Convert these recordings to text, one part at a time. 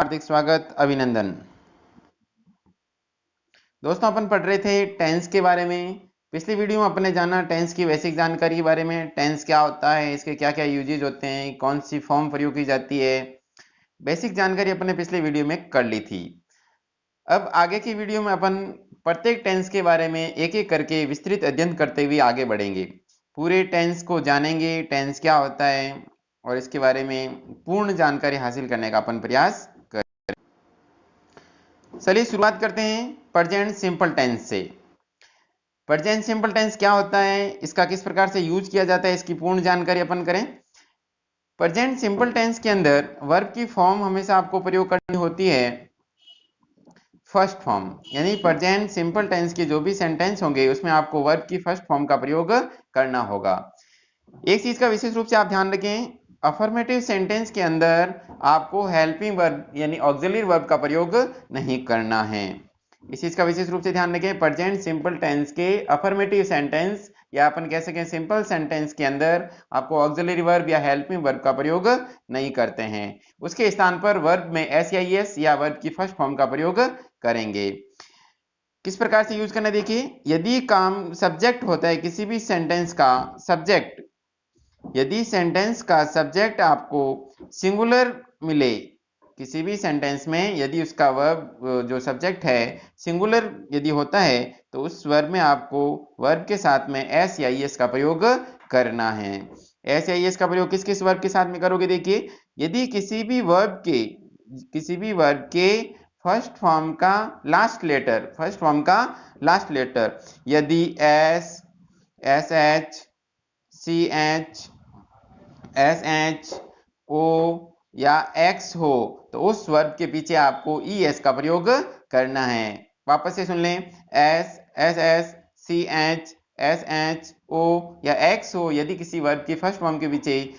हार्दिक स्वागत, अभिनंदन। दोस्तों, अपन पढ़ रहे थे टेंस के बारे में। पिछली वीडियो में अपने जाना टेंस की बेसिक जानकारी के बारे में। टेंस क्या होता है, इसके क्या क्या यूजेज होते हैं, कौन सी फॉर्म प्रयोग की जाती है, बेसिक जानकारी अपने पिछले वीडियो में कर ली थी। अब आगे की वीडियो में अपन प्रत्येक टेंस के बारे में एक एक करके विस्तृत अध्ययन करते हुए आगे बढ़ेंगे। पूरे टेंस को जानेंगे, टेंस क्या होता है और इसके बारे में पूर्ण जानकारी हासिल करने का अपन प्रयास करेंगे। चलिए शुरुआत करते हैं प्रेजेंट सिंपल टेंस से। प्रेजेंट सिंपल टेंस क्या होता है, इसका किस प्रकार से यूज किया जाता है, इसकी पूर्ण जानकारी अपन करें। प्रेजेंट सिंपल टेंस के अंदर वर्ब की फॉर्म हमेशा आपको प्रयोग करनी होती है फर्स्ट फॉर्म, यानी प्रेजेंट सिंपल टेंस के जो भी सेंटेंस होंगे उसमें आपको वर्ब की फर्स्ट फॉर्म का प्रयोग करना होगा। एक चीज का विशेष रूप से आप ध्यान रखें, अफर्मेटिव सेंटेंस के अंदर आपको हेल्पिंग वर्ब यानी ऑक्सिलरी वर्ब का प्रयोग नहीं करना है। इस चीज का विशेष रूप से ध्यान रखें। प्रेजेंट सिंपल टेंस के अफर्मेटिव सेंटेंस या अपन कह सकें सिंपल सेंटेंस के अंदर आपको ऑक्सिलरी वर्ब या हेल्पिंग वर्ब का प्रयोग नहीं करते हैं। उसके स्थान पर वर्ब में एस या एस या वर्ब की फर्स्ट फॉर्म का प्रयोग करेंगे। किस प्रकार से यूज करना, देखिए, यदि काम सब्जेक्ट होता है किसी भी सेंटेंस का सब्जेक्ट, यदि सेंटेंस का सब्जेक्ट आपको सिंगुलर मिले, किसी भी सेंटेंस में यदि उसका वर्ब जो सब्जेक्ट है सिंगुलर यदि होता है तो उस वर्ब में आपको वर्ब के साथ में एस या एस का प्रयोग करना है। एस या एस का प्रयोग किस किस वर्ब के साथ में करोगे, देखिए, यदि किसी भी वर्ब के फर्स्ट फॉर्म का लास्ट लेटर यदि S, S H, C H, S H, O या एक्स हो तो उस वर्ब के पीछे आपको ई एस का प्रयोग करना है। वापस से सुन लें, S, S S, C H, S H, O या एक्स हो, यदि किसी वर्ब की फर्स्ट फॉर्म के पीछे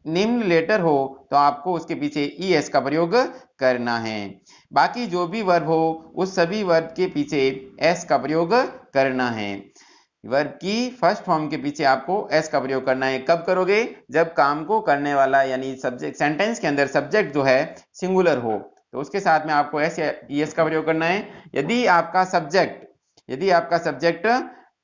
निम्न लेटर हो तो आपको उसके पीछे ई एस का प्रयोग करना है। बाकी जो भी वर्ब हो उस सभी वर्ब के पीछे एस का प्रयोग करना है। वर्ब की फर्स्ट फॉर्म के पीछे आपको एस का प्रयोग करना है। कब करोगे, जब काम को करने वाला यानी सब्जेक्ट सेंटेंस के अंदर सब्जेक्ट जो है सिंगुलर हो तो उसके साथ में आपको एस या एस का प्रयोग करना है। यदि आपका सब्जेक्ट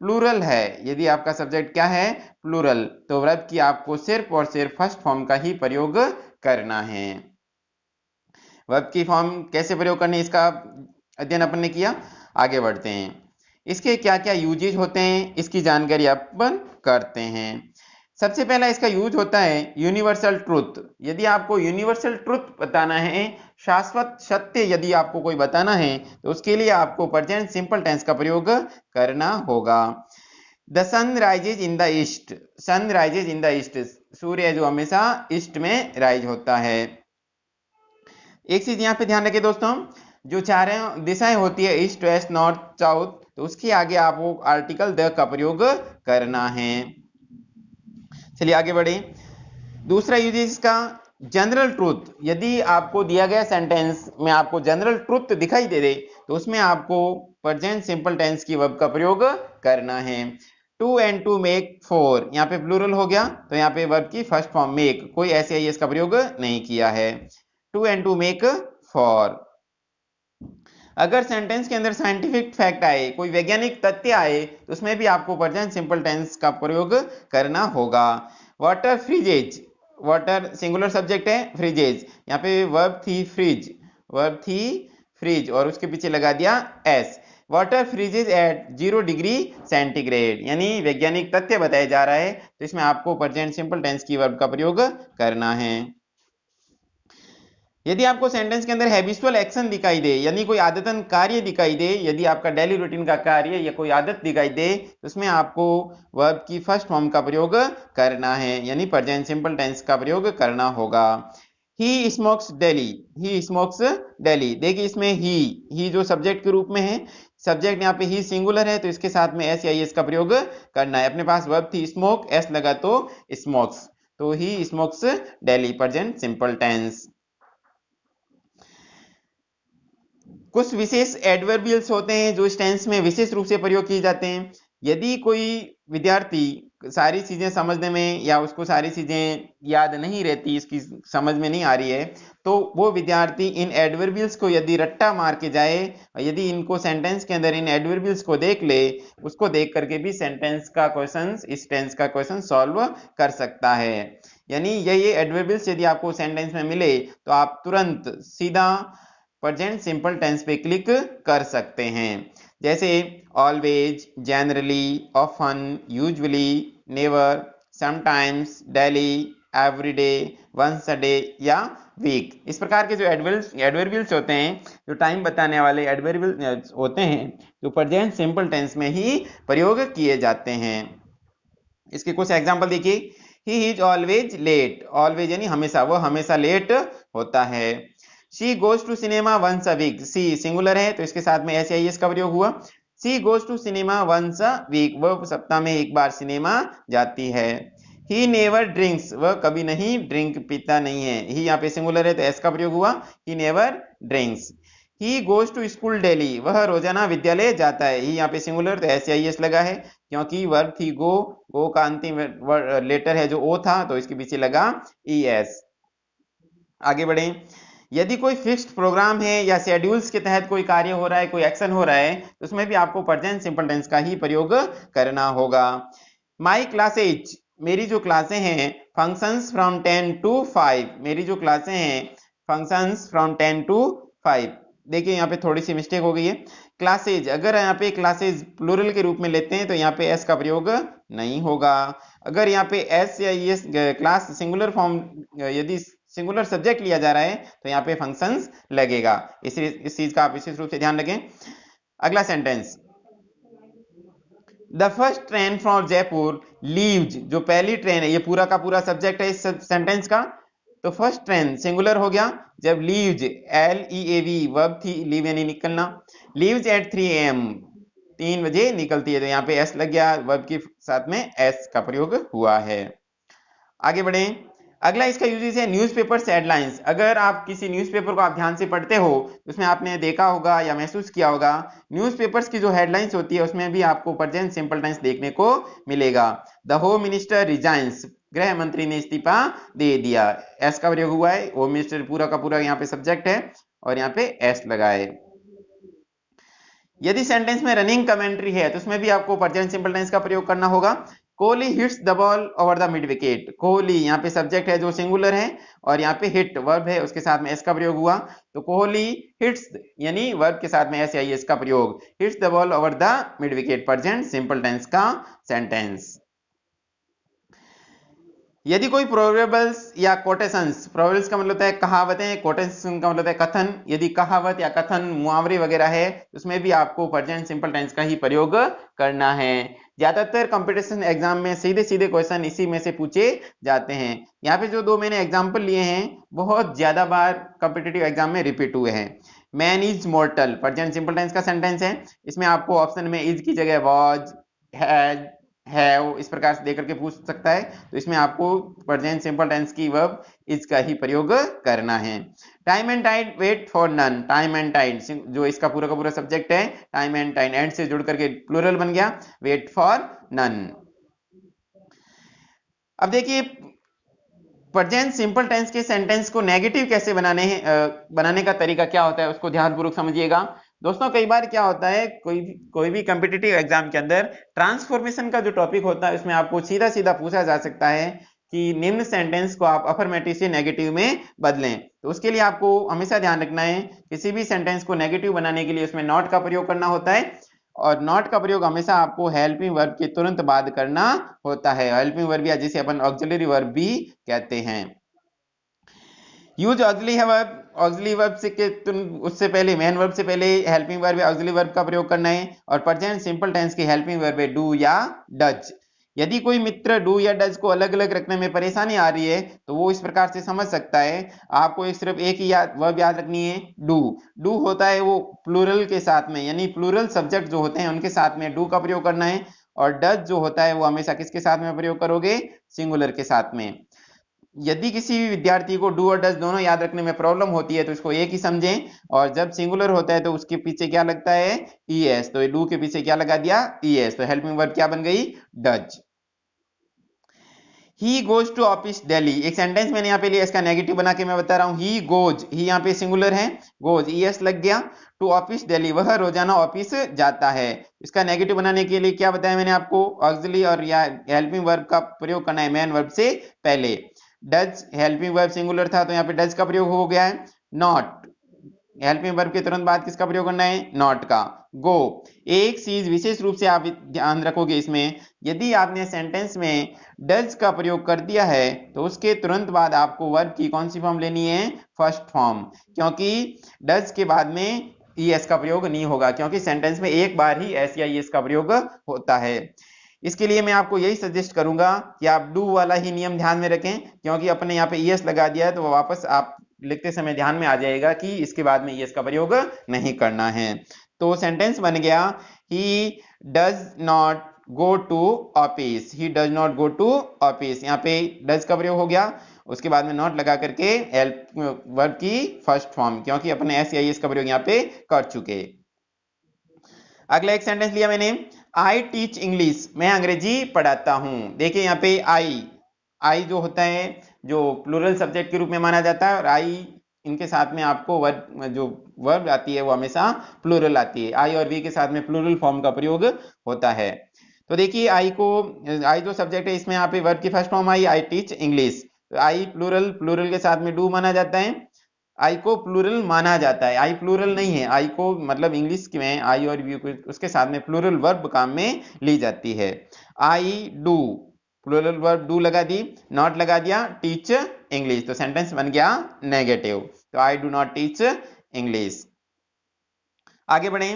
प्लूरल है, यदि आपका सब्जेक्ट क्या है, प्लूरल, तो वर्ब की आपको सिर्फ और सिर्फ फर्स्ट फॉर्म का ही प्रयोग करना है। वर्ब की फॉर्म कैसे प्रयोग करनी, इसका अध्ययन अपन ने किया। आगे बढ़ते हैं, इसके क्या क्या यूजेज होते हैं इसकी जानकारी अपन करते हैं। सबसे पहला इसका यूज होता है यूनिवर्सल ट्रुथ। यदि आपको यूनिवर्सल ट्रुथ बताना है, शाश्वत सत्य यदि आपको कोई बताना है तो उसके लिए आपको प्रेजेंट सिंपल टेंस का प्रयोग करना होगा। The sun rises in the east, sun rises in the east, सूर्य जो हमेशा ईस्ट में राइज होता है। एक चीज यहाँ पे ध्यान रखिए दोस्तों, जो चारों दिशाएं होती है ईस्ट, वेस्ट, नॉर्थ, साउथ, तो उसके आगे आपको आर्टिकल द का प्रयोग करना है। चलिए आगे बढ़े। दूसरा यूज इसका जनरल ट्रूथ। यदि आपको दिया गया सेंटेंस में आपको जनरल ट्रूथ दिखाई दे दे तो उसमें आपको प्रेजेंट सिंपल टेंस की वर्ब का प्रयोग करना है। 2 and 2 मेक 4, यहाँ पे प्लूरल हो गया तो यहाँ पे वर्ब की फर्स्ट फॉर्म मेक, कोई ऐसे ही इसका प्रयोग नहीं किया है। 2 and 2 मेक 4। अगर सेंटेंस के अंदर साइंटिफिक फैक्ट आए, कोई वैज्ञानिक तथ्य आए तो उसमें भी आपको प्रेजेंट सिंपल टेंस का प्रयोग करना होगा। वाटर फ्रीजेज, वाटर सिंगुलर सब्जेक्ट है, फ्रीजेज, यहाँ पे वर्ब थी फ्रीज और उसके पीछे लगा दिया S. Water freezes at 0 degree centigrade, यानी वैज्ञानिक तथ्य बताया जा रहा है तो इसमें आपको प्रेजेंट सिंपल टेंस की वर्ब का प्रयोग करना है। यदि आपको सेंटेंस के अंदर हैबिचुअल एक्शन दिखाई दे, यानी कोई आदतन कार्य दिखाई दे, यदि आपका डेली रूटीन का कार्य या कोई आदत दिखाई दे तो उसमें आपको वर्ब की फर्स्ट फॉर्म का प्रयोग करना है, यानी प्रेजेंट सिंपल टेंस का प्रयोग करना होगा। ही स्मोक्स डेली, ही स्मोक्स डेली, देखिए इसमें ही जो सब्जेक्ट के रूप में है, सब्जेक्ट यहाँ पे ही सिंगुलर है तो इसके साथ में एस या एस का प्रयोग करना है। अपने पास वर्ब थी स्मोक, एस लगा तो स्मोक्स, तो he smokes daily present simple tense. कुछ विशेष एडवर्बियल्स होते हैं जो इस टेंस में विशेष रूप से प्रयोग किए जाते हैं। यदि कोई विद्यार्थी सारी चीजें समझने में या उसको सारी चीजें याद नहीं रहती, इसकी समझ में नहीं आ रही है, तो वो विद्यार्थी इन एडवर्बियल्स को यदि रट्टा मार के जाए, यदि इनको सेंटेंस के अंदर इन एडवर्बियल्स को देख ले, उसको देख करके भी सेंटेंस का क्वेश्चन, इस टेंस का क्वेश्चन सॉल्व कर सकता है। यानी ये एडवर्बियल्स यदि आपको सेंटेंस में मिले तो आप तुरंत सीधा प्रेजेंट सिंपल टेंस पे क्लिक कर सकते हैं। जैसे always, generally, often, usually, never, sometimes, daily, everyday, once a day या वीक। इस प्रकार के जो एडवर्बियल्स होते हैं, जो टाइम बताने वाले एडवर्बियल्स होते हैं, जो प्रेजेंट सिंपल टेंस में ही प्रयोग किए जाते हैं। इसके कुछ एग्जांपल देखिए। He is always late, always यानी हमेशा, वो हमेशा लेट होता है। She goes to cinema once a week, she singular है तो इसके साथ में एस या एस का प्रयोग हुआ। She goes to cinema once a week, वह सप्ताह में एक बार सिनेमा जाती है। ही नेवर ड्रिंक्स, वह कभी नहीं ड्रिंक पीता नहीं है। ही यहाँ पे सिंगुलर है तो एस का प्रयोग हुआ, he never drinks. He goes to school daily, वह रोजाना विद्यालय जाता है। ही यहाँ पे सिंगुलर तो एस या एस लगा है, क्योंकि वर्ब थी गो का अंतिम लेटर है जो ओ था, तो इसके पीछे लगा ई एस। आगे बढ़े। यदि कोई फिक्स्ड प्रोग्राम है या शेड्यूल्स के तहत कोई कार्य हो रहा है, कोई एक्शन हो रहा है, तो उसमें भी आपको प्रेजेंट सिंपल टेंस का ही प्रयोग करना होगा। माई क्लासेज, मेरी जो क्लासें हैं, फंक्शंस फ्रॉम 10 to 5, मेरी जो क्लासें हैं फंक्शंस फ्रॉम 10 to 5। देखिए यहाँ पे थोड़ी सी मिस्टेक हो गई है। क्लासेज, अगर यहाँ पे क्लासेज प्लूरल के रूप में लेते हैं तो यहाँ पे एस का प्रयोग नहीं होगा। अगर यहाँ पे एस या एस क्लास सिंगुलर फॉर्म, यदि सिंगुलर सब्जेक्ट लिया जा रहा है तो यहाँ पे फंक्शंस लगेगा। इस चीज का आप विशेष रूप से ध्यान रखें। अगला sentence, the first train from Jaipur leaves, जो पहली ट्रेन है, ये पूरा का पूरा सब्जेक्ट है इस सेंटेंस का। तो फर्स्ट ट्रेन सिंगुलर हो गया जब leaves, L E A V verb थी, लीव यानी निकलना, लीव्स एट 3 AM, 3 बजे निकलती है, तो यहाँ पे एस लग गया, वर्ब के साथ में एस का प्रयोग हुआ है। आगे बढ़े। अगला इसका यूजेस है न्यूज़पेपर्स हेडलाइंस। अगर आप किसी न्यूज़पेपर को आप ध्यान से पढ़ते हो, उसमें आपने देखा होगा या महसूस किया होगा, न्यूज़पेपर्स की जो हेडलाइंस होती है उसमें भी आपको प्रेजेंट सिंपल टेंस देखने को मिलेगा। द होम मिनिस्टर रिजाइंस, गृह मंत्री ने इस्तीफा दे दिया, एस का प्रयोग हुआ है। होम मिनिस्टर पूरा का पूरा यहाँ पे सब्जेक्ट है और यहाँ पे एस लगा है। यदि सेंटेंस में रनिंग कमेंट्री है तो उसमें भी आपको प्रेजेंट सिंपल टेंस का प्रयोग करना होगा। Kohli hits the ball over the mid wicket, Kohli यहाँ पे सब्जेक्ट है जो सिंगुलर है और यहाँ पे हिट वर्ब है, उसके साथ में एस का प्रयोग हुआ, तो कोहली हिट्स यानी वर्ब के साथ में एस या एस का प्रयोग, hits the ball over the mid wicket, present simple tense का सेंटेंस। यदि कोई प्रोवर्ब्स या कोटेशंस, प्रोवर्ब्स का मतलब होता है कहावतें, कोटेशन का मतलब है कथन, यदि कहावत या कथन मुहावरे वगैरह है उसमें भी आपको प्रेजेंट सिंपल टेंस का ही प्रयोग करना है। ज्यादातर कंपटीशन एग्जाम में सीधे सीधे क्वेश्चन इसी में से पूछे जाते हैं। यहाँ पे जो दो मैंने एग्जाम्पल लिए हैं बहुत ज्यादा बार कॉम्पिटिटिव एग्जाम में रिपीट हुए हैं। Man is mortal, present simple tense का सेंटेंस है, इसमें आपको ऑप्शन में इज की जगह वॉज, हैज, हैव इस प्रकार से देकर के पूछ सकता है, तो इसमें आपको प्रेजेंट सिंपल टेंस की वर्ब इज का ही प्रयोग करना है। Time and tide wait for none, time and tide जो इसका पूरा का पूरा सब्जेक्ट है, टाइम एंड टाइड एंड से जुड़ करके प्लूरल बन गया, वेट फॉर नन। अब देखिए प्रेजेंट सिंपल टेंस के सेंटेंस को नेगेटिव कैसे बनाने का तरीका क्या होता है उसको ध्यानपूर्वक समझिएगा। दोस्तों कई बार क्या होता है, कोई भी कॉम्पिटिटिव एग्जाम के अंदर ट्रांसफॉर्मेशन का जो टॉपिक होता है उसमें आपको सीधा सीधा पूछा जा सकता है कि निम्न सेंटेंस को आप अफर्मेटिव से नेगेटिव में बदलें। तो उसके लिए आपको हमेशा ध्यान रखना है, किसी भी सेंटेंस को नेगेटिव बनाने के लिए उसमें नॉट का प्रयोग करना होता है और नॉट का प्रयोग हमेशा आपको हेल्पिंग वर्ब के तुरंत बाद करना होता है। हेल्पिंग वर्ब या जिसे अपन ऑक्सिलरी वर्ब भी कहते हैं। Use auxiliary verb, auxiliary verb से के उससे पहले मेन वर्ब से पहले हेल्पिंग वर्ब या ऑक्सिलरी वर्ब का प्रयोग करना है। और प्रेजेंट सिंपल टेंस की हेल्पिंग वर्ब है डू या डज। यदि कोई मित्र डू या डज को अलग अलग रखने में परेशानी आ रही है तो वो इस प्रकार से समझ सकता है, आपको सिर्फ एक ही वर्ब याद रखनी है, डू। डू होता है वो प्लूरल के साथ में, यानी प्लूरल सब्जेक्ट जो होते हैं उनके साथ में डू का प्रयोग करना है। और डज जो होता है वो हमेशा किसके साथ में प्रयोग करोगे, सिंगुलर के साथ में। यदि किसी भी विद्यार्थी को डू और डज दोनों याद रखने में प्रॉब्लम होती है तो इसको एक ही समझें, और जब सिंगुलर होता है तो उसके पीछे क्या लगता है, ईएस, तो डू के पीछे क्या लगा दिया, ईएस, तो हेल्पिंग वर्ब क्या बन गई, does. He goes to office Delhi, एक सेंटेंस मैंने यहाँ पे लिया, इसका नेगेटिव बना के मैं बता रहा हूँ। ही गोज, ही यहाँ पे सिंगुलर है, गोज ईएस लग गया, टू ऑफिस दिल्ली, वह रोजाना ऑफिस जाता है। इसका नेगेटिव बनाने के लिए क्या बताया मैंने आपको, ऑक्सिलरी और या हेल्पिंग वर्ब का प्रयोग करना है मेन वर्ब से पहले। डज हेल्पिंग वर्ब सिंगुलर था तो यहाँ पे डज का प्रयोग हो गया है। नॉट हेल्पिंग वर्ब के तुरंत बाद किसका प्रयोग करना है, नॉट का। गो, एक चीज विशेष रूप से आप ध्यान रखोगे इसमें, यदि आपने सेंटेंस में डज का प्रयोग कर दिया है तो उसके तुरंत बाद आपको वर्ब की कौन सी फॉर्म लेनी है, फर्स्ट फॉर्म, क्योंकि डज के बाद में ईएस का प्रयोग नहीं होगा, क्योंकि सेंटेंस में एक बार ही एस या ईएस का प्रयोग होता है। इसके लिए मैं आपको यही सजेस्ट करूंगा कि आप डू वाला ही नियम ध्यान में रखें, क्योंकि अपने यहाँ पे ईएस लगा दिया है तो वापस आप लिखते समय ध्यान में आ जाएगा कि इसके बाद में ईएस का प्रयोग नहीं करना है। तो सेंटेंस बन गया, he does not go to office, he does not go to office, यहाँ पे डज का प्रयोग हो गया, उसके बाद में नॉट लगा करके हेल्प वर्ब की फर्स्ट फॉर्म, क्योंकि अपने एस या ईएस का प्रयोग यहाँ पे कर चुके। अगला एक सेंटेंस लिया मैंने, आई टीच इंग्लिश, मैं अंग्रेजी पढ़ाता हूं। देखिए यहाँ पे आई जो होता है जो प्लूरल सब्जेक्ट के रूप में माना जाता है, और आई इनके साथ में आपको वर्ब जो वर्ब आती है वो हमेशा प्लूरल आती है, आई और वी के साथ में प्लूरल फॉर्म का प्रयोग होता है। तो देखिए आई जो सब्जेक्ट है इसमें यहाँ पे वर्ब की फर्स्ट फॉर्म आई, I teach English, I plural के साथ में डू माना जाता है, आई को प्लूरल माना जाता है, आई प्लूरल नहीं है, आई को मतलब इंग्लिश में आई और वी उसके साथ में प्लूरल वर्ब काम में ली जाती है। I do, plural verb do लगा दी, नॉट लगा दिया, टीच इंग्लिश, तो सेंटेंस बन गया नेगेटिव, तो I do not teach English. आगे बढ़े,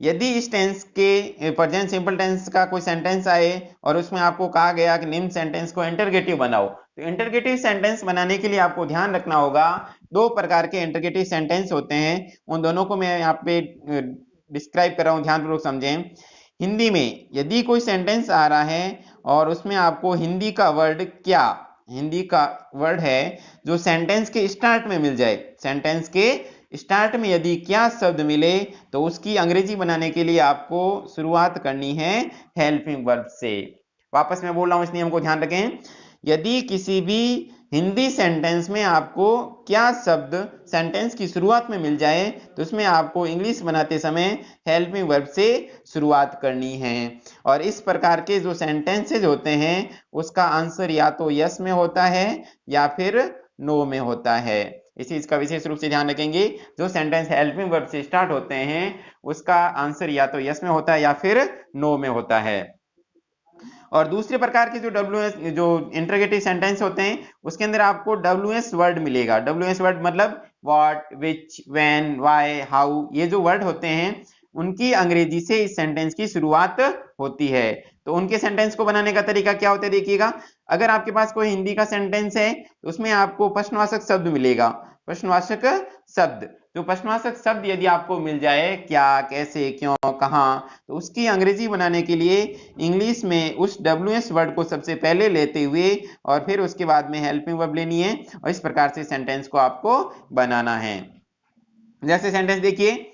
यदि इस टेंस के प्रेजेंट सिंपल टेंस का कोई सेंटेंस आए और उसमें आपको कहा गया कि निम्न सेंटेंस को इंटरगेटिव बनाओ, तो इंटरगेटिव सेंटेंस बनाने के लिए आपको ध्यान रखना होगा, दो प्रकार के इंटरगेटिव सेंटेंस होते हैं, उन दोनों को मैं यहाँ पे डिस्क्राइब कर रहा हूँ, ध्यानपूर्वक समझें। हिंदी में यदि कोई सेंटेंस आ रहा है और उसमें आपको हिंदी का वर्ड क्या, हिंदी का वर्ड है जो सेंटेंस के स्टार्ट में मिल जाए, सेंटेंस के स्टार्ट में यदि क्या शब्द मिले तो उसकी अंग्रेजी बनाने के लिए आपको शुरुआत करनी है हेल्पिंग वर्ब से। वापस मैं बोल रहा हूं, इस नियम को ध्यान रखें, यदि किसी भी हिंदी सेंटेंस में आपको क्या शब्द सेंटेंस की शुरुआत में मिल जाए तो उसमें आपको इंग्लिश बनाते समय हेल्पिंग वर्ब से शुरुआत करनी है। और इस प्रकार के जो सेंटेंसेज होते हैं उसका आंसर या तो यस में होता है या फिर नो में होता है। इस चीज का विशेष रूप से ध्यान रखेंगे, जो सेंटेंस हेल्पिंग वर्ब से स्टार्ट होते हैं उसका आंसर या तो यस में होता है या फिर नो में होता है। और दूसरे प्रकार के जो इंटरोगेटिव सेंटेंस होते हैं उसके अंदर आपको WS वर्ड मिलेगा। WS वर्ड मतलब what, which, when, why, how, ये जो वर्ड होते हैं उनकी अंग्रेजी से इस सेंटेंस की शुरुआत होती है। तो उनके सेंटेंस को बनाने का तरीका क्या होता है, देखिएगा, अगर आपके पास कोई हिंदी का सेंटेंस है तो उसमें आपको प्रश्नवाचक शब्द मिलेगा, प्रश्नवाचक शब्द, जो प्रश्नवाचक शब्द यदि आपको मिल जाए, क्या, कैसे, क्यों, कहां, तो उसकी अंग्रेजी बनाने के लिए इंग्लिश में उस WS वर्ड को सबसे पहले लेते हुए और फिर उसके बाद में हेल्पिंग वर्ब लेनी है, और इस प्रकार से सेंटेंस को आपको बनाना है। जैसे सेंटेंस देखिए,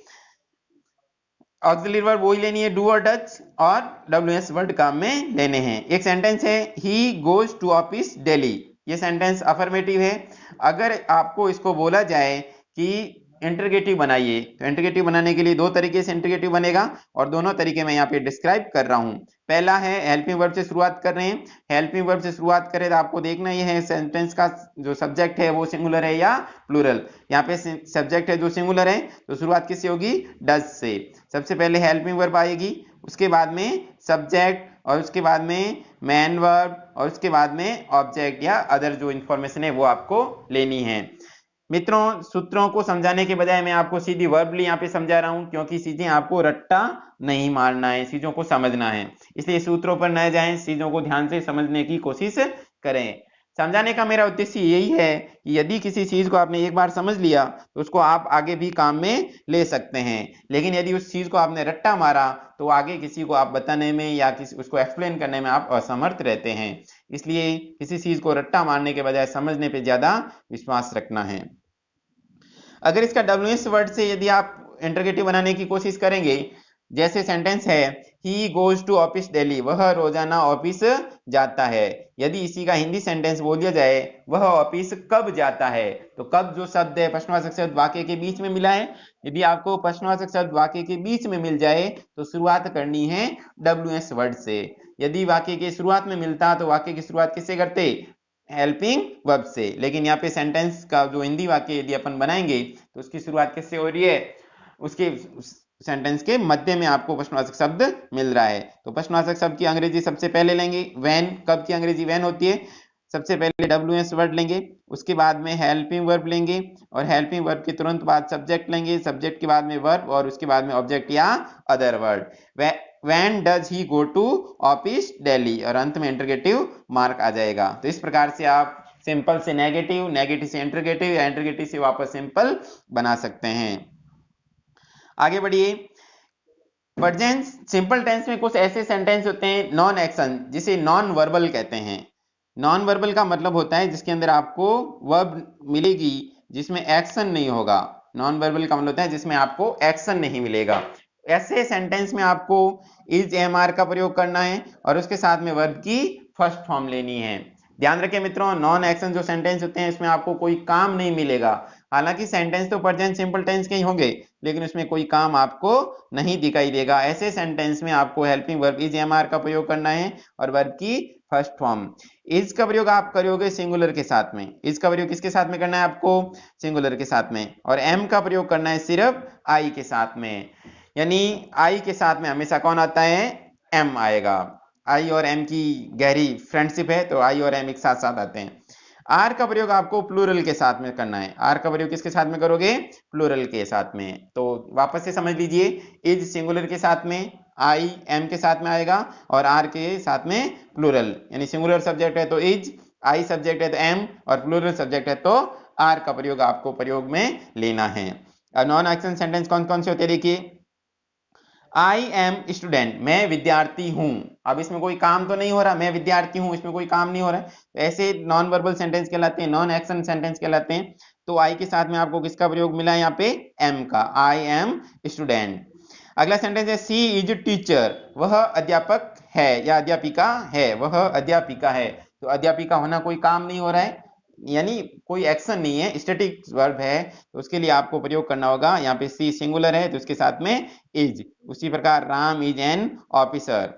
ऑक्सिलरी वर्ब वही लेनी है, डू और डज, और WS वर्ड काम में लेने हैं। एक सेंटेंस है, he goes to office daily, ये सेंटेंस अफर्मेटिव है। अगर आपको इसको बोला जाए कि इंटरगेटिव बनाइए, तो इंटरगेटिव बनाने के लिए दो तरीके से इंटरगेटिव बनेगा, और दोनों तरीके मैं यहाँ पे डिस्क्राइब कर रहा हूं। पहला है हेल्पिंग वर्ब से शुरुआत कर रहे हैं, हेल्पिंग वर्ब से शुरुआत करें तो आपको देखना ये है सेंटेंस का जो सब्जेक्ट है वो सिंगुलर है या प्लूरल। यहाँ पे सब्जेक्ट है जो सिंगुलर है तो शुरुआत किससे होगी, डज से। सबसे पहले हेल्पिंग वर्ब आएगी, उसके बाद में सब्जेक्ट, और उसके बाद में मैन वर्ब, और उसके बाद में ऑब्जेक्ट या अदर जो इंफॉर्मेशन है वो आपको लेनी है। मित्रों, सूत्रों को समझाने के बजाय मैं आपको सीधी वर्बली यहाँ पे समझा रहा हूं, क्योंकि चीजें आपको रट्टा नहीं मारना है, चीजों को समझना है, इसलिए सूत्रों पर न जाएं, चीजों को ध्यान से समझने की कोशिश करें। समझाने का मेरा उद्देश्य यही है कि यदि किसी चीज को आपने एक बार समझ लिया तो उसको आप आगे भी काम में ले सकते हैं, लेकिन यदि उस चीज को आपने रट्टा मारा तो आगे किसी को आप बताने में या उसको एक्सप्लेन करने में आप असमर्थ रहते हैं। इसलिए किसी चीज को रट्टा मारने के बजाय समझने पर ज्यादा विश्वास रखना है। अगर इसका WS वर्ड से यदि आप इंटरगेटिव बनाने की कोशिश करेंगे, जैसे सेंटेंस है, he goes to office daily, वह रोजाना ऑफिस जाता है। यदि इसी का हिंदी सेंटेंस बोल दिया जाए, वह ऑफिस कब जाता है, तो कब जो शब्द है प्रश्नवाचक शब्द वाक्य के बीच में मिला है। यदि आपको प्रश्नवाचक शब्द वाक्य के बीच में मिल जाए तो शुरुआत करनी है WS वर्ड से। यदि वाक्य के शुरुआत में मिलता तो वाक्य की शुरुआत किससे करते, हेल्पिंग वर्ब से। लेकिन यहाँ पे सेंटेंस का जो हिंदी वाक्य यदि अपन बनाएंगे तो उसकी शुरुआत किससे हो रही है, उसके सेंटेंस के मध्य में आपको प्रश्नवाचक शब्द मिल रहा है। तो प्रश्नवाचक शब्द की अंग्रेजी सबसे पहले लेंगे व्हेन, कब की अंग्रेजी व्हेन होती है, सबसे पहले WS वर्ड लेंगे, उसके बाद में हेल्पिंग वर्ब लेंगे, और हेल्पिंग वर्ब के तुरंत बाद सब्जेक्ट लेंगे, सब्जेक्ट के बाद में वर्ब, और उसके बाद में ऑब्जेक्ट या other word. When does he go to office daily, और अंत में इंटरगेटिव मार्क आ जाएगा। तो इस प्रकार से आप सिंपल से नेगेटिव, नेगेटिव से इंटरगेटिव, या इंटरगेटिव से वापस सिंपल बना सकते हैं। आगे बढ़िए। प्रेजेंट सिंपल टेंस में कुछ ऐसे सेंटेंस होते हैं नॉन एक्शन, जिसे नॉन वर्बल कहते हैं। नॉन वर्बल का मतलब होता है जिसके अंदर आपको वर्ब मिलेगी जिसमें एक्शन नहीं होगा। नॉन वर्बल का मतलब होता है जिसमें आपको एक्शन नहीं मिलेगा। ऐसे सेंटेंस में आपको इज एमआर का प्रयोग करना है और उसके साथ में वर्ब की फर्स्ट फॉर्म लेनी है। ध्यान रखें मित्रों, नॉन एक्शन जो सेंटेंस होते हैं इसमें आपको कोई काम नहीं मिलेगा। हालांकि सेंटेंस तो प्रेजेंट सिंपल टेंस के ही होंगे, लेकिन उसमें कोई काम आपको नहीं दिखाई देगा। ऐसे सेंटेंस में आपको हेल्पिंग वर्ब इज एमआर का प्रयोग करना है और वर्ब की फर्स्ट फॉर्म। इज का प्रयोग आप करोगे सिंगुलर के साथ में। इज का प्रयोग किसके साथ में करना है आपको, सिंगुलर के साथ में। और एम का प्रयोग करना है सिर्फ आई के साथ में, यानी आई के साथ में हमेशा कौन आता है, एम आएगा। आई और एम की गहरी फ्रेंडशिप है तो आई और एम एक साथ साथ आते हैं। आर का प्रयोग आपको प्लूरल के साथ में करना है। आर का प्रयोग किसके साथ में करोगे, प्लूरल के साथ में। तो वापस से समझ लीजिए, इज सिंगुलर के साथ में, आई एम के साथ में आएगा, और आर के साथ में प्लूरल, यानी सिंगुलर सब्जेक्ट है तो इज, आई सब्जेक्ट है तो एम, और प्लूरल सब्जेक्ट है तो आर का प्रयोग आपको प्रयोग में लेना है। नॉन एक्शन सेंटेंस कौन कौन से होते हैं देखिए। आई एम स्टूडेंट, मैं विद्यार्थी हूं। अब इसमें कोई काम तो नहीं हो रहा, मैं विद्यार्थी हूं, इसमें कोई काम नहीं हो रहा है, तो ऐसे नॉन वर्बल सेंटेंस कहलाते हैं, नॉन एक्शन सेंटेंस कहलाते हैं। तो आई के साथ में आपको किसका प्रयोग मिला है यहाँ पे, एम का, आई एम स्टूडेंट। अगला सेंटेंस है सी इज टीचर, वह अध्यापक है या अध्यापिका है, वह अध्यापिका है। तो अध्यापिका होना कोई काम नहीं हो रहा है, यानी कोई एक्शन नहीं है, स्टैटिक वर्ब है, तो उसके लिए आपको प्रयोग करना होगा। यहाँ पे सी सिंगुलर है तो उसके साथ में इज। उसी प्रकार Ram is an officer.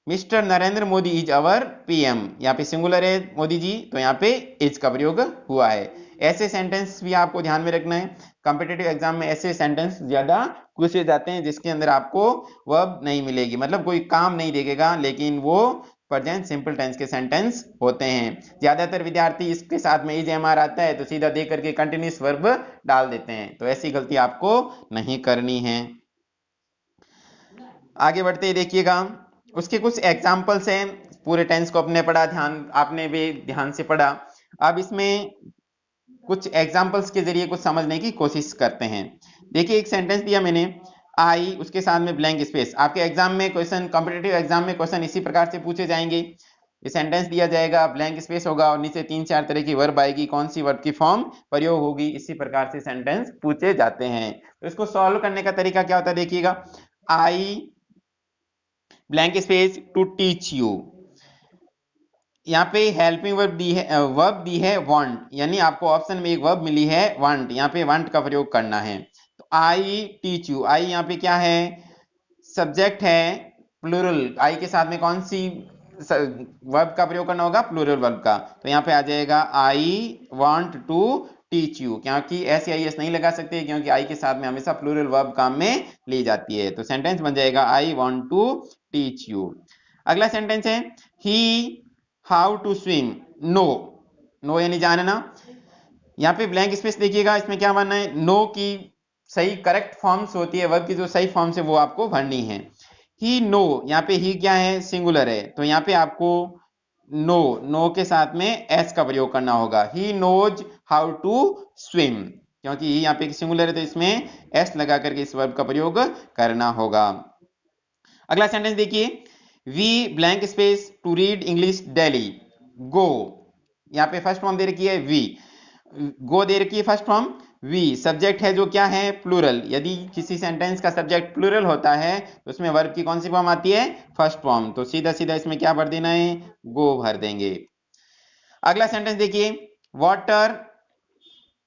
Mister Narendra Modi is our PM, यहाँ पे सिंगुलर है मोदी जी, तो यहाँ पे इज का प्रयोग हुआ है। ऐसे सेंटेंस भी आपको ध्यान में रखना है। कॉम्पिटिटिव एग्जाम में ऐसे सेंटेंस ज्यादा पूछे जाते हैं जिसके अंदर आपको वर्ब नहीं मिलेगी, मतलब कोई काम नहीं देखेगा, लेकिन वो प्रेजेंट सिंपल टेंस के सेंटेंस होते हैं। ज्यादातर विद्यार्थी इसके साथ में इज एमआर आता है तो सीधा दे करके कंटिन्यूस वर्ब डाल देते हैं, तो ऐसी गलती आपको नहीं करनी है। आगे बढ़ते ही देखिएगा, उसके कुछ एग्जाम्पल्स हैं। पूरे टेंस को अपने पढ़ा, ध्यान आपने भी ध्यान से पढ़ा। अब इसमें कुछ एग्जाम्पल्स के जरिए कुछ समझने की कोशिश करते हैं। देखिए एक सेंटेंस दिया मैंने, आई, उसके साथ में ब्लैंक स्पेस। आपके एग्जाम में क्वेश्चन, कॉम्पिटिटिव एग्जाम में क्वेश्चन इसी प्रकार से पूछे जाएंगे। ये सेंटेंस दिया जाएगा, ब्लैंक स्पेस होगा और नीचे 3-4 तरह की वर्ब आएगी, कौन सी वर्ब की फॉर्म प्रयोग होगी, इसी प्रकार से सेंटेंस पूछे जाते हैं। तो इसको सॉल्व करने का तरीका क्या होता है देखिएगा। I blank space to teach you, यहाँ पे हेल्पिंग वर्ब दी है वांट, यानी आपको ऑप्शन में एक वर्ब मिली है वांट, यहाँ पे वांट का प्रयोग करना है। तो आई टीच यू, आई यहाँ पे क्या है, सब्जेक्ट है, प्लूरल, आई के साथ में कौन सी वर्ब का प्रयोग करना होगा, प्लूरल वर्ब का। तो यहाँ पे आ जाएगा I want to teach you, क्योंकि एस या एस नहीं लगा सकते क्योंकि आई के साथ में हमेशा प्लूरल वर्ब काम में ली जाती है। तो सेंटेंस बन जाएगा I want to teach you. अगला सेंटेंस है he how to swim, no, no यानी जानना। यहाँ पे ब्लैंक स्पेस देखिएगा, इसमें क्या बनना है, नो की सही करेक्ट फॉर्म्स होती है, वर्ब की जो सही फॉर्म्स है वो आपको भरनी है। ही नो, यहाँ पे ही क्या है, सिंगुलर है, तो यहाँ पे आपको नो, नो के साथ में एस का प्रयोग करना होगा। He knows how to swim, क्योंकि ही यहाँ पे सिंगुलर है तो इसमें एस लगा करके इस वर्ब का प्रयोग करना होगा। अगला सेंटेंस देखिए, we blank space to read English daily, go, यहाँ पे फर्स्ट फॉर्म दे रखी है वी, गो दे रखी है फर्स्ट फॉर्म, वी सब्जेक्ट है जो क्या है, प्लूरल। यदि किसी सेंटेंस का सब्जेक्ट प्लूरल होता है तो उसमें वर्ब की कौन सी फॉर्म आती है, फर्स्ट फॉर्म। तो सीधा सीधा इसमें क्या भर देना है, गो भर देंगे। अगला सेंटेंस देखिए, water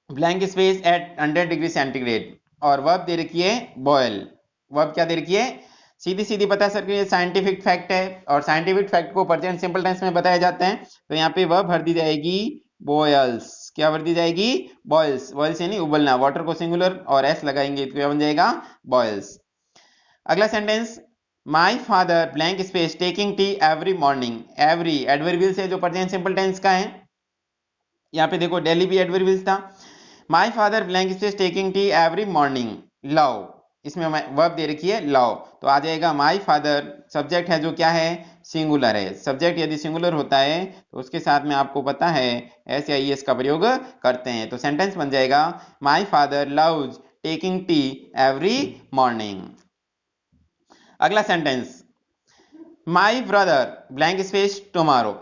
blank space at 100 degree centigrade, और वर्ब दे रखी है बॉयल। वर्ब क्या दे रखी है, सीधी सीधी बता सकते हैं, साइंटिफिक फैक्ट है और साइंटिफिक फैक्ट को प्रेजेंट सिंपल टेंस में बताया जाता है। तो यहाँ पे वर्ब भर दी जाएगी बॉयल्स। क्या भर दी जाएगी, बॉयल्स। बॉयल्स यानी उबलना, वाटर को सिंगुलर और एस लगाएंगे तो क्या बन जाएगा, बॉयल्स। अगला sentence, my father blank space taking tea every morning. Every adverbial से जो प्रेजेंट सिंपल टेंस का है, यहाँ पे देखो डेली भी एडवर्बियल था। My father blank space taking tea every morning love, इसमें वर्ब दे रखी है लव, तो आ जाएगा माई फादर। सब्जेक्ट है जो क्या है, सिंगुलर है। सब्जेक्ट यदि सिंगुलर होता है तो उसके साथ में आपको पता है एस या ईएस का प्रयोग करते हैं। तो सेंटेंस बन जाएगा, my father loves taking tea every morning. अगला sentence, my brother blank space tomorrow,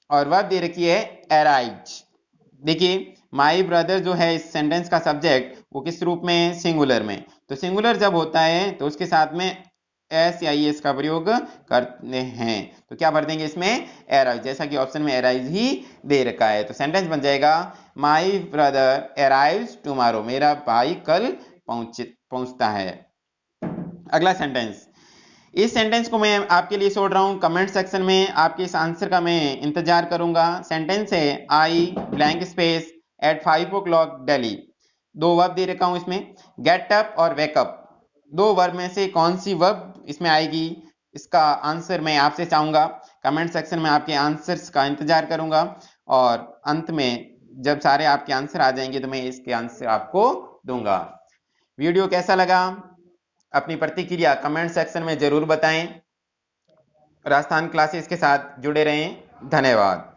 और वर्ब दे रखी है अराइज। देखिए माई ब्रदर जो है इस सेंटेंस का सब्जेक्ट वो किस रूप में, सिंगुलर में। तो सिंगुलर जब होता है तो उसके साथ में एस या एस का प्रयोग करते हैं। तो क्या भर देंगे इसमें, अराइज, जैसा कि ऑप्शन में अराइज ही दे रखा है। तो सेंटेंस बन जाएगा, माई ब्रदर अराइव्स टुमारो, मेरा भाई कल पहुंचता है। अगला सेंटेंस, इस सेंटेंस को मैं आपके लिए छोड़ रहा हूं, कमेंट सेक्शन में आपके इस आंसर का मैं इंतजार करूंगा। सेंटेंस है, आई blank space at 5 o'clock daily. दो वर्ब दे रखा हूं इसमें, गेट अप और वेकअप। दो वर्ब में से कौन सी वर्ब इसमें आएगी, इसका आंसर मैं आपसे चाहूंगा। कमेंट सेक्शन में आपके आंसर्स का इंतजार करूंगा, और अंत में जब सारे आपके आंसर आ जाएंगे तो मैं इसके आंसर आपको दूंगा। वीडियो कैसा लगा, अपनी प्रतिक्रिया कमेंट सेक्शन में जरूर बताएं। राजस्थान क्लासेस के साथ जुड़े रहें। धन्यवाद।